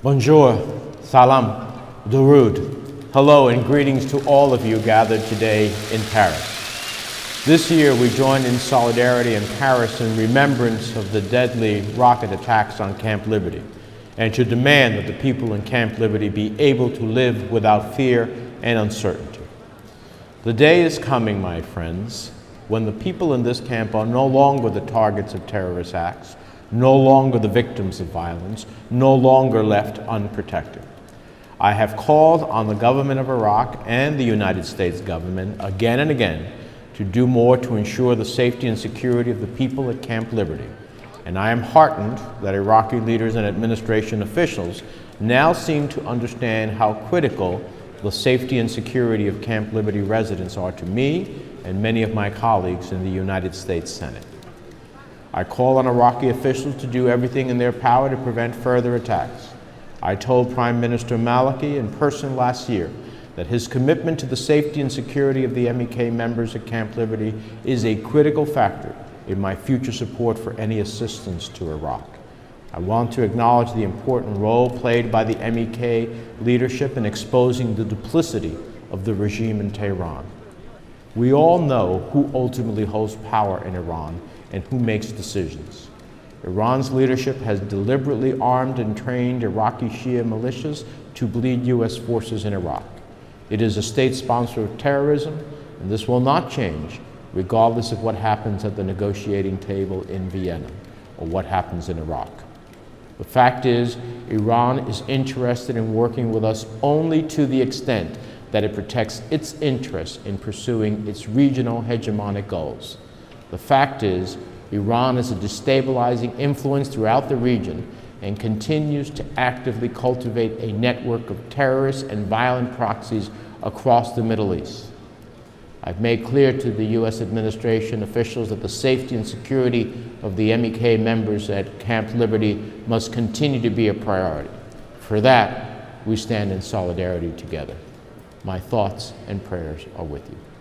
Bonjour, salam, durud. Hello and greetings to all of you gathered today in Paris. This year we join in solidarity in Paris in remembrance of the deadly rocket attacks on Camp Liberty, and to demand that the people in Camp Liberty be able to live without fear and uncertainty. The day is coming, my friends, when the people in this camp are no longer the targets of terrorist acts, no longer the victims of violence, no longer left unprotected. I have called on the government of Iraq and the United States government again and again to do more to ensure the safety and security of the people at Camp Liberty. And I am heartened that Iraqi leaders and administration officials now seem to understand how critical the safety and security of Camp Liberty residents are to me and many of my colleagues in the United States Senate. I call on Iraqi officials to do everything in their power to prevent further attacks. I told Prime Minister Maliki in person last year that his commitment to the safety and security of the MEK members at Camp Liberty is a critical factor in my future support for any assistance to Iraq. I want to acknowledge the important role played by the MEK leadership in exposing the duplicity of the regime in Tehran. We all know who ultimately holds power in Iran and who makes decisions. Iran's leadership has deliberately armed and trained Iraqi Shia militias to bleed U.S. forces in Iraq. It is a state sponsor of terrorism, and this will not change regardless of what happens at the negotiating table in Vienna or what happens in Iraq. The fact is, Iran is interested in working with us only to the extent that it protects its interests in pursuing its regional hegemonic goals. The fact is, Iran is a destabilizing influence throughout the region and continues to actively cultivate a network of terrorists and violent proxies across the Middle East. I've made clear to the U.S. administration officials that the safety and security of the MEK members at Camp Liberty must continue to be a priority. For that, we stand in solidarity together. My thoughts and prayers are with you.